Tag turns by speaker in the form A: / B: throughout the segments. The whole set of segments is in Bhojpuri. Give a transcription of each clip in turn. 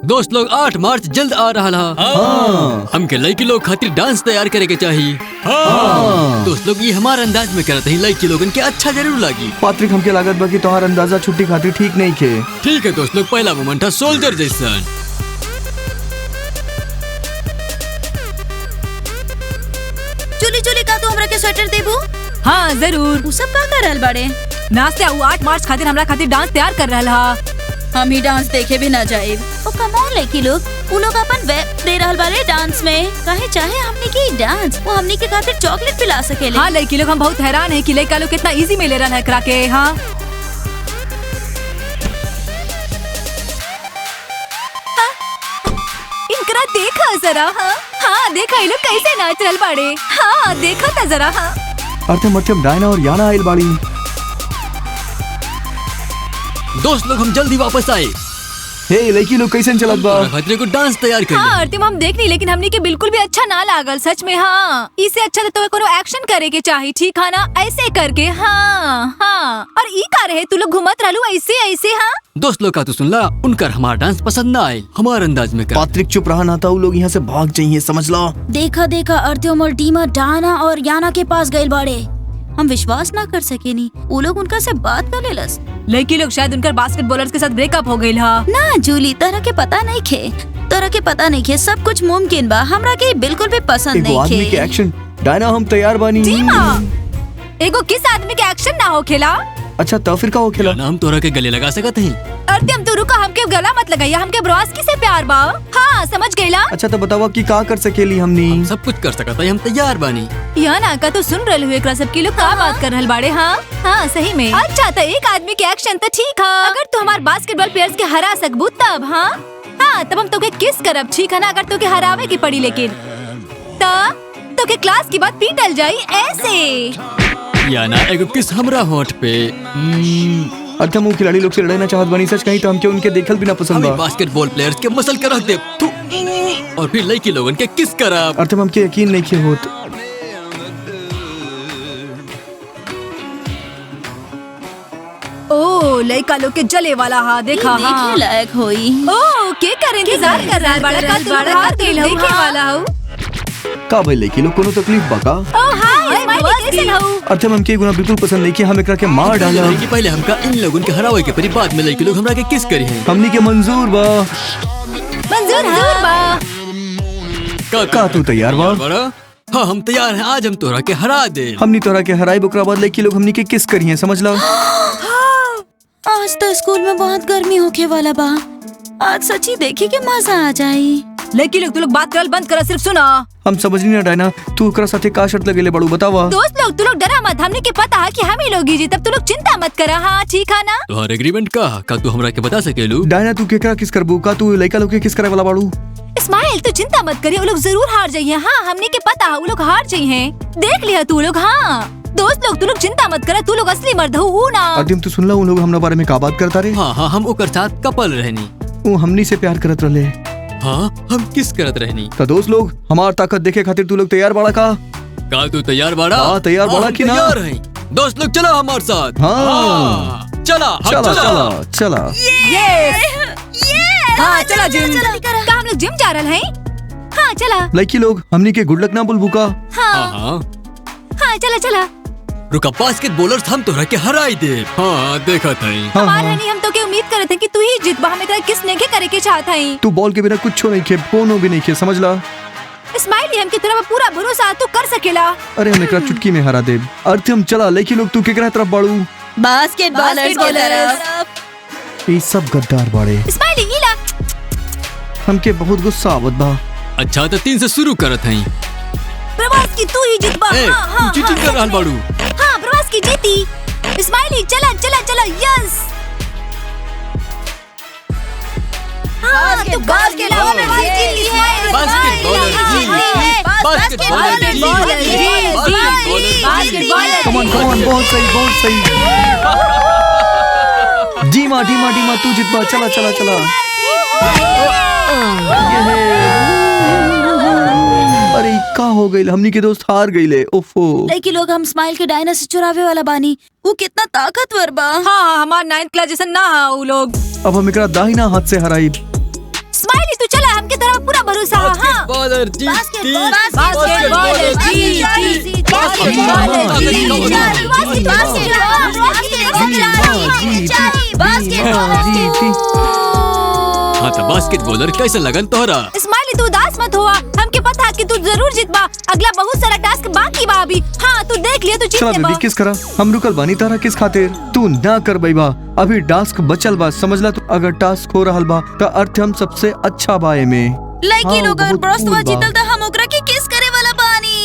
A: दोस्त लोग 8 मार्च जल्द आ रहा
B: हाँ।
A: हमके लड़की लोग खातिर डांस तैयार करे के चाहिए। दोस्त लोग ये हमारे अंदाज में करते हैं, लड़की लोगन के अच्छा जरूर लगी।
B: पात्रिक हमके लागत बा कि तोहार अंदाजा छुट्टी खातिर ठीक नहीं खे।
A: ठीक है दोस्त लोग, पहला मोमेंट था सोल्जर जैसा।
C: चुली चुली का तो हमरा के स्वेटर देबू।
D: हाँ जरूर।
C: उ सब का कर रहल बाड़े?
D: नाचते 8 मार्च खातिर हमरा खातिर डांस तैयार कर रहल हा।
C: हम ही डांस देखे भी ना जाए। ओ कमॉन लड़की लोग, उ लोग अपन वेब दे रहल बाड़े डांस में। काहे चाहे हमने की डांस, वो हमने के खातिर चॉकलेट पिला सकेले।
D: हाँ लड़की लोग, हम बहुत हैरान है कि लड़का लोग कितना इजी में ले रहा है करा के। हाँ इनकरा देखा जरा। हाँ देखा ये लोग कैसे नाच रहल बाड़े। हाँ देखा था जरा। हाँ
B: अर्थम डायना और याना आइल बाड़ी।
A: दोस्त लोग हम जल्दी वापस आए।
B: हे लड़की लोग कैसे चलत बा?
A: खतरे को डांस तैयार कर।
D: हाँ अर्तिम हम देख नहीं, लेकिन हमने के बिल्कुल भी अच्छा ना लागल सच में। हाँ इससे अच्छा तो तुम्हें कोनो एक्शन करे के चाहिए, ठीक है ना? ऐसे करके। हाँ हाँ और ई का रहे तू लोग घुमत रहलू ऐसे ऐसे। हाँ
A: दोस्त लोग का तो सुन ला, उनका हमारा डांस पसंद ना आए, हमारे अंदाज में कर।
B: पात्रिक चुप रहा ना था, वो लोग यहाँ से भाग जाइए, समझ लो।
C: देखा देखा अर्त्यम और टीमा डाना और याना के पास गए बाड़े। हम विश्वास ना कर सके नी, वो लोग उनका से बात कर लेलस।
D: लड़की लोग शायद उनका बास्केटबॉलर्स के साथ ब्रेकअप हो गई।
C: ना जूली, तरह के पता नहीं खे, तरह के पता नहीं खे, सब कुछ मुमकिन बा। हमरा के बिल्कुल भी पसंद
B: एगो
C: नहीं
B: आदमी के
C: खे।
B: एक्शन। डायना हम तैयार बानी।
D: एगो किस आदमी के एक्शन ना हो खेला।
B: अच्छा तो फिर का हो खेला?
A: हम तोरा के गले लगा सकते हैं।
D: अर्त्यम तू रुका, हमके गला मत लगाइया, हमके ब्रॉस्की से प्यार बा। हाँ समझ गईला।
B: अच्छा तो बतावा कि का कर सकेली हमनी?
A: हम सब कुछ कर सकता है, हम तैयार बानी।
D: यहाँ ना का तो सुन रहे हुए एकरा सब की लोग का बात कर रहल बाड़े। हाँ हाँ सही में। अच्छा तो एक आदमी के एक्शन तो ठीक है। अगर तू हमारे बास्केटबॉल प्लेयर्स के हरा सकबू तब। हाँ हाँ तब हम तोके किस करब, ठीक है ना? अगर तोके हरावे की पड़ी, लेकिन तब तोके क्लास की बात पीटल जाई ऐसे।
A: या ना एगो किस हमरा होठ पे।
B: अच्छा वो खिलाड़ी लोग से लड़ना चाहत बनी, सच कहीं तो हमके उनके देखल भी ना पसंद
A: हमें
B: बा।
A: बास्केटबॉल प्लेयर्स के मसल कर रख दे तू, और फिर लड़की लोगन के किस करब।
B: अर्थम हमके यकीन नहीं खे होत।
D: ओ लड़का लोग के जले वाला। हाँ देखा।
C: देखे
D: हाँ
C: लायक होई।
D: ओ के कर इंतजार कर रहा बड़ा का देखे वाला हो।
B: का भाई लड़की लोग कोनो तकलीफ बा का?
D: ओ हाय स्माइली कैसे हो?
B: अर्थम हमके गुना बिल्कुल पसंद नहीं कि हम एकरा के मार डाला।
A: कि पहले हमका इन लोगन के हरावे के परी, बाद में लड़की लोग हमरा के किस करी हैं।
B: हमनी के मंजूर बा।
D: मंजूर बा।
B: का तू तैयार बा?
A: बड़ा हाँ हम तैयार हैं, आज हम तोरा के हरा दे।
B: हमनी तोरा के हराई बकरा बाद लड़की लोग हमनी के किस करी हैं, समझ लो।
C: आज तो स्कूल में बहुत गर्मी होके वाला बा। आज सच्ची देखी के मजा आ जाई।
D: लड़की लोग तू लोग बात करल बंद करा, सिर्फ सुना।
B: हम समझ नहीं ना डायना, तू ओकरा साथे का शर्त लगेले बड़ू बतावा।
D: दोस्त लोग तू लोग डरा मत, हमने के पता है कि हम ही लोग ही जीतब, तू लोग चिंता मत करा। हाँ ठीक है ना?
A: तोहर एग्रीमेंट का तू हमरा के बता सकेलू?
B: डायना तू केकरा किस करबू? का तू लड़का लोग के किस करे वाला बाड़ू?
D: इस्माइल तू चिंता मत करिए, वो लोग जरूर हार जाइए। हाँ हमने के पता है वो लोग हार जाइए, देख लिया तू लोग। हाँ दोस्त लोग तू लोग चिंता मत करा, तू लोग असली मर्द हो ना।
B: अर्जुन तू सुन ला, उन लोग हमरा बारे में का बात करता रे?
A: हाँ हाँ हम ओकर साथ कपल रहनी।
B: वो हमनी से प्यार करत रहले।
A: हाँ हम किस करत रहनी।
B: तो दोस्त लोग हमार ताकत देखे खातिर तू लोग तैयार बाड़ा का?
A: का तू तैयार बाड़ा?
B: हाँ, तैयार बाड़ा कि ना?
A: तैयार हैं। दोस्त लोग चलो हमारे साथ।
B: हाँ।
A: चला हम
B: चला चला चला।
D: हाँ चला जिम। का हम लोग जिम जा रहे हैं? हाँ चला।
B: लड़की लोग हमनी के गुड लक ना बोलबू का?
A: हाँ
D: चला चला।
A: रुका, बास्केटबॉलर्स हम तोरा के हराई दे। हाँ देखा था।
D: हमारे हनी हम तो के उम्मीद करे थे कि तू ही जीतबा, हमें एकरा किस नेके करे के चाहत है।
B: तू बॉल के बिना कुछ नहीं खे, कोनो भी नहीं खे, समझ ला।
D: इस्माइल हम के तेरा पूरा भरोसा तू कर सकेला।
B: अरे हम एकरा चुटकी में हरा देब। अर्थम चला, लड़की लोग तू केकरा तरफ बाड़ू?
C: बास्केटबॉलर्स की तरफ।
B: ये सब गद्दार बाड़े।
D: इस्माइल इला
B: हमके बहुत गुस्सा आवत बा।
A: अच्छा तो 3 से शुरू करत हैं।
D: प्रवास की तू ही जीतबा।
A: तू चीटिंग कर रहल बाड़ू।
D: हाँ प्रवास की जीती। इस्माइल चला चला चला। यस हाँ तू बास्केटबॉलर जीती है।
B: कम ऑन बहुत सही बहुत सही। डीमा डीमा डीमा तू जितबा, चला चला चला। अरे का हो गई, हमनी के दोस्त हार गईले। ओफो।
C: लड़की लोग हम स्माइल के डायना से चुरावे वाला बानी। वो कितना ताकतवर बा।
D: हाँ हमार 9th क्लास जैसा ना। हाँ वो लोग
B: अब हम एकरा दाहिना हाथ से हराई।
D: स्माइल
A: बास्केटबॉलर जी हाँ तो बास्केटबॉलर कैसे लगन तोहरा?
D: स्माइली तू उदास मत हुआ, हमके पता कि तू जरूर जीतबा। अगला बहुत सारा टास्क बाकी बा अभी। हाँ तू देख लिया, तू
B: चला
D: जीत
B: बेबी किस करा हम रुकल बानी तारा किस खातिर तू ना कर बा अभी टास्क बचल बा समझला तू अगर टास्क हो रहल बा त अर्थ हम सबसे अच्छा बा में
C: लड़की लोग
B: बहुत
C: ब्रोस्तवा
B: cool बा।
C: जीतल त हम ओकरा के किस करे वाला बानी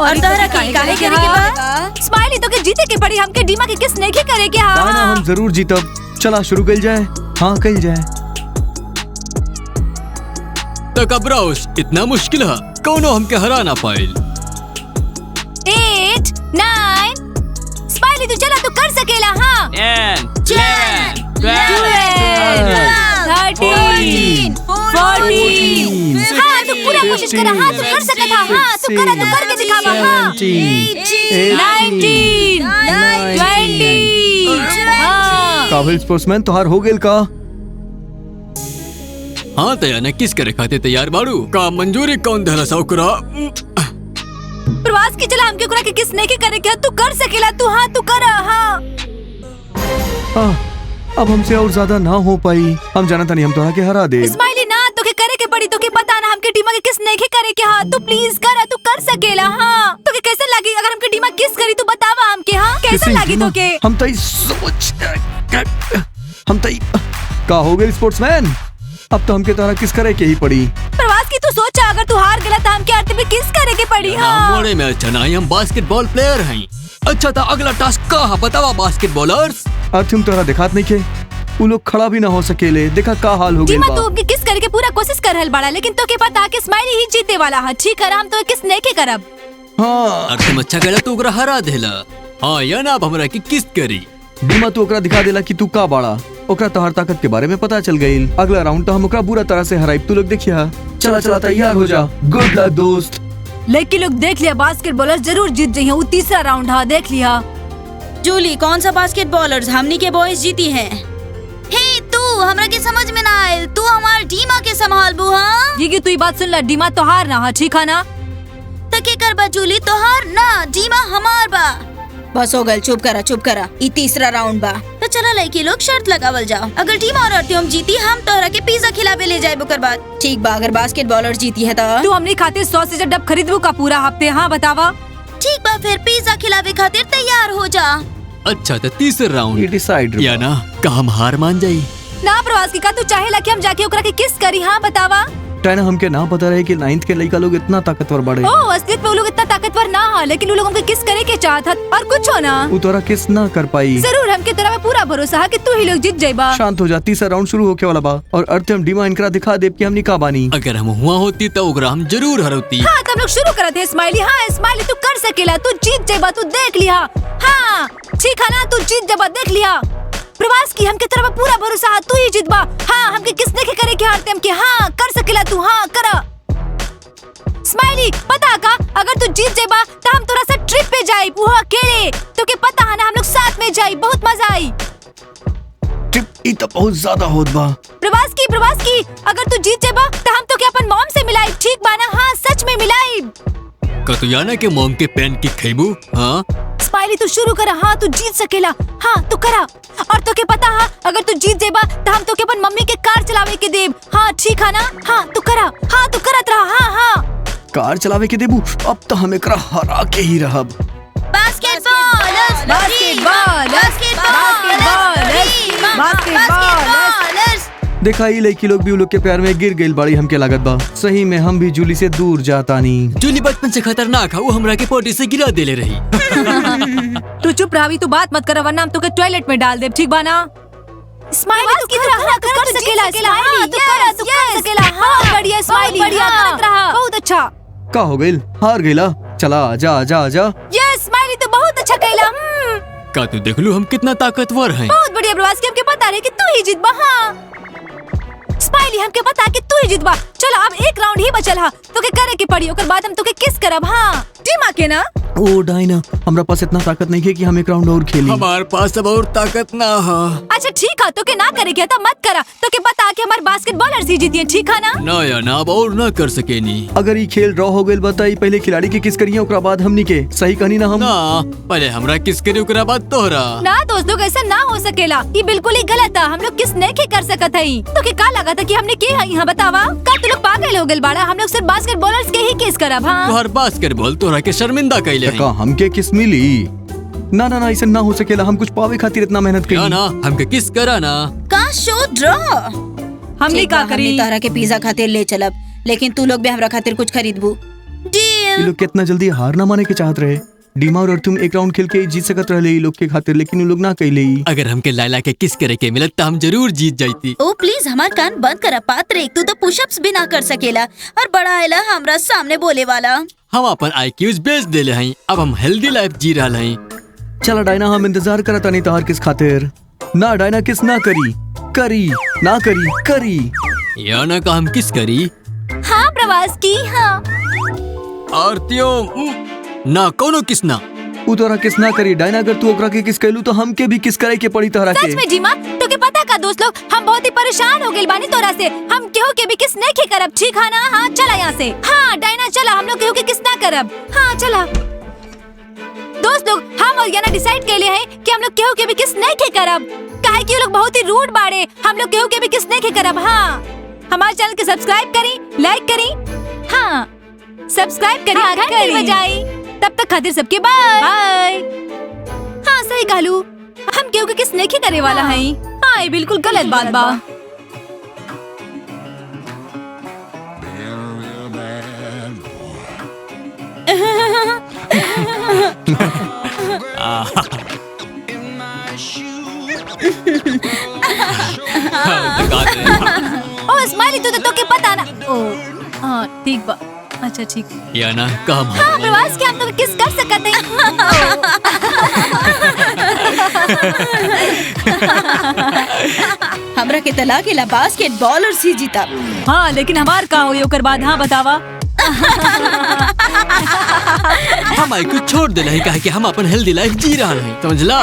C: और तोहरा के काहे करे के बा?
D: स्माइली तो के जीते के पड़ी, हमके डीमा के किस नहीं करे के।
B: ताना हम जरूर जीतब। चला शुरू कइल जाए। हाँ कइल जाए।
A: तक ब्राउस इतना मुश्किल है कौनो हमके हरा ना पाइल।
D: 8 9 स्माइली तू चला तू कर सकेला। हाँ
C: 10
D: 13 14 हाँ तू पूरा कोशिश करा। हाँ तू कर सकता। हाँ तू करा, तू करके दिखावा। हाँ 19 20 हाँ
B: काबिल स्पोर्ट्समैन तोहार हो गेल का?
A: हाँ तया ने किस करे खाते तैयार बाड़ू का मंजूरी कौन दहला सौकरा?
D: प्रवास की चला हमके ओकरा के किस नहीं करे के। तू कर सकेला तू। हाँ तू कर। हाँ
B: अब हमसे और ज्यादा ना हो पाई। हम जाना था नहीं हम तोहरा के हरा दे।
D: स्माइली ना तो के करे के पड़ी, तो के पता ना हमके डीमा के किस नहीं करे के। हाँ तू प्लीज कर, तू कर सकेला। हाँ तो के कैसे लगी अगर हमके डीमा किस करी? तू बतावा हमके। हाँ कैसे लगी तो के?
B: हम तई सोच हम तई का हो गई स्पोर्ट्समैन? अब तो हमके तोहरा किस करे के ही पड़ी।
D: प्रवास की तू सोचा अगर तू हार गला तो हमके आरती में किस करे के पड़ी। हाँ
A: मोड़े में अच्छा नहीं, हम बास्केटबॉल प्लेयर हैं। अच्छा था अगला टास्क का है बतावा बास्केटबॉलर्स।
B: अर्थ हम तोहरा दिखात नहीं के वो लोग खड़ा भी ना हो सकेले। देखा का हाल हो गई
D: डीमा तू हमके किस करे के पूरा कोशिश कर रहल बड़ा, लेकिन तो के पता कि स्माइली ही जीते वाला है। ठीक है हम तो किस नहीं के करब।
B: हाँ
A: और तुम अच्छा गला तो ओकरा हरा देला। हाँ या ना अब हमरा की किस करी?
B: डीमा तू ओकरा दिखा देला कि तू का बाड़ा। ओकरा तोहर ताकत के बारे में पता चल गई। अगला राउंड तो हम ओकरा बुरा तरह से हराई। तू लोग देखिया। चला चला तैयार हो जा। गुड लक दोस्त।
D: लड़की लोग देख लिया बास्केटबॉलर जरूर जीत जाइए। वो तीसरा राउंड है देख लिया।
C: जूली कौन सा बास्केटबॉलर्स हमनी के बॉयज जीती हैं? हे तू हमरा के समझ में ना आयल। तू हमार डीमा के संभालबू। हाँ
D: ये तू बात सुन ला, डीमा तो हार ना है। ठीक है ना?
C: तके कर बा जूली तोहार ना डीमा हमार बा। बस हो गल, चुप करा। ई तीसरा राउंड बा तो चला लड़की लोग शर्त लगावल जाओ। अगर टीम और हम जीती हम तोहरा के पिज्जा खिलावे ले जाए बुकर बाद। ठीक बा अगर बास्केटबॉलर जीती है तो
D: तू हमने खातिर 100 से डब खरीदबू का पूरा हफ्ते। हाँ बतावा।
C: ठीक बा फिर पिज्जा खिलावे खातिर तैयार हो जा।
A: अच्छा तो तीसरा राउंड
B: डिसाइड
A: या ना का हम हार मान जाई?
D: ना प्रवास की का तू चाहेला कि हम जाके ओकरा के किस करी? हाँ बतावा।
B: टाइना हमके ना पता रहे कि 9th के लड़का लोग इतना ताकतवर बढ़े।
D: ओ असलियत में वो लोग इतना ताकतवर ना है, लेकिन वो लोग हमके किस करे के चाहत हत और कुछ हो ना।
B: वो तोरा किस ना कर पाई।
D: जरूर हमके तेरा में पूरा भरोसा है कि तू ही लोग जीत जाइबा।
B: शांत हो जा। तीसरा राउंड शुरू होके वाला बा और अर्थ हम डीमा इनकरा दिखा दे कि हमनी का बानी।
A: अगर हम हुआ होती तो ओकरा हम जरूर हरौती।
D: हाँ तो हम लोग शुरू करते हैं। स्माइली हाँ स्माइली तू कर सकेला, तू जीत जाइबा। तू देख लिया। हाँ ठीक है ना, तू जीत जाइबा देख लिया। प्रवास की हमके तरफ पूरा भरोसा है, तू ही जीतबा। हाँ हमके किस देखे करे के हारते हमके। हाँ कर सकेला तू। हाँ करा स्माइली पता का अगर तू जीत जाइबा तो हम तोरा से ट्रिप पे जाई। वो अकेले तो के पता है ना, हम लोग साथ में जाई। बहुत मजा आई।
B: ट्रिप ई तो बहुत ज्यादा होत बा।
D: प्रवास की अगर तू जीत जाइबा तो हम तो के अपन मॉम से मिलाई। ठीक बा ना? हाँ सच में मिलाई।
A: का तू याना के मॉम के पेन की खैबू? हाँ
D: स्माइली तू शुरू करा। हाँ तू जीत सकेला। हाँ तू करा। और तो के पता है अगर तू जीत जाइबा तो हम तो के अपन मम्मी के कार चलावे के देब। हाँ ठीक है ना? हाँ तू करा। हाँ तू करत रहा। हाँ हाँ
B: कार चलावे के देबू। अब तो हम एकरा हरा के ही रहब।
C: बास्केटबॉलर्स
B: देखा ही लड़की लोग भी लोग के प्यार में गिर गई बाड़ी। हमके लागत बा सही में हम भी जूली से दूर जाता नहीं।
A: जूली बचपन से खतरनाक है, वो हमरा के पोटी से गिरा देले रही।
D: तू चुप रही, तू बात मत कर वरना हम तो के टॉयलेट में डाल देब। ठीक बा ना? स्माइली तू कर सकेला। स्माइली तू कर सकेला। हाँ बढ़िया स्माइली बढ़िया करत रहा। बहुत अच्छा।
B: का हो गई? हार गईला। चला जा जा जा।
D: यस स्माइली तू बहुत अच्छा कहला।
A: का तू देख लू हम कितना ताकतवर हैं।
D: बहुत बढ़िया प्रवास की हमके पता रहे कि तू ही जीतबा। हाँ स्माइली हमके पता कि तू ही जीतबा। चलो अब एक राउंड ही बचल है तो के करे के पड़ी। ओकर बाद हम तो के किस करब। हाँ डीमा के ना
B: ओ डायना, हमरा पास इतना ताकत नहीं है कि हम एक राउंड और खेलें।
A: हमारे पास अब और ताकत ना हो।
D: अच्छा ठीक है, तो के ना करे क्या तो मत करा, तो के पता कि हमारे बास्केटबॉलर ही जीती है, ठीक है ना?
A: ना या ना अब और ना कर सके नी।
B: अगर ये खेल ड्रॉ हो गइल बताई पहले खिलाड़ी के किस करिए ओकरा बाद हमनी के, सही कहनी ना हम?
A: ना पहले हमरा किस करे ओकरा बाद तोहरा।
D: ना दोस्त लोग, ऐसा ना हो सकेला, ये बिल्कुल ही गलत है। हम लोग किस नहीं के कर सकत हई। तो के का लगा था कि हमने के यहाँ बतावा? का तू लोग पागल हो गइल बाड़ा? हम लोग सिर्फ बास्केटबॉलर्स के ही किस करब। हाँ
A: तोहर बास्केटबॉल तोहरा के शर्मिंदा कइले
B: का हमके किस मिली? ना ना ना, ऐसा ना हो सकेला। हम कुछ पावे खातिर इतना मेहनत
A: या
B: करी।
A: ना हमके किस करा ना।
C: का शो ड्रॉ
D: हमने का करी?
C: तारा के पिज्जा खातिर ले चलब, लेकिन तू लोग भी हमरा खातिर कुछ खरीदबू।
B: ये
C: डील।
B: लोग कितना जल्दी हार ना माने के चाहत रहे। डीमा और तुम एक राउंड खेल के जीत सकत रहे ये लोग के खातिर, लेकिन ये लोग ना कैले।
A: अगर हमके लाइला के किस करे के मिलत तो हम जरूर जीत जाती।
C: ओ प्लीज हमार कान बंद कर पात्र, तू तो पुशअप्स भी ना कर सकेला और बड़ा आयला हमरा सामने बोले वाला।
A: हम अपन IQs बेच देले हई, अब हम हेल्दी लाइफ जी रहल हई।
B: चला डायना, हम इंतजार करत नहीं तोहार किस खातिर। ना डायना, किस ना करी करी ना करी करी।
A: या ना का हम किस करी।
D: हाँ प्रवास की। हाँ
A: आरतियों ना कोनो किस ना।
B: उ तोरा किस ना करी डायना। अगर तू ओकरा के किस कैलू तो हमके भी किस करे के पड़ी तोहरा
D: सच
B: के।
D: में जीमा, तो के पता का दोस्त लोग, हम बहुत ही परेशान हो गए बानी तोरा से। हम केहू के भी किस नहीं के करब, ठीक है ना? हाँ चला यहाँ से। हाँ डायना चला, हम लोग केहू के किस ना करब। हाँ चला दोस्त लोग, हम और याना डिसाइड कर लिए हैं कि हम लोग केहू के भी किस नहीं के करब, काहे कि ये लोग बहुत ही रूड बाड़े। हम लोग केहू के भी किस नहीं के करब। हाँ हमारे चैनल के सब्सक्राइब करी, लाइक करी। हाँ सब्सक्राइब करी, घंटी बजाई। तब तक खातिर सबके बाय बाय। हाँ सही कहलू, हम केहू के किस नहीं के करे वाला हैं। हाँ ये बिल्कुल गलत बात बा। ओ स्माइली, तू तो के पता ना। ओ हाँ ठीक बा, अच्छा ठीक।
A: या ना काम
D: हाँ प्रवास के हम तो किस कर सकते हैं।
C: हमरा के तला के बास्केटबॉलर ही जीता।
D: हाँ लेकिन हमार का हो ओकर बाद? हाँ बतावा।
A: हम IQ छोड़ देले हई, काहे कि हम अपन हेल्दी लाइफ जी रहल हई, समझला?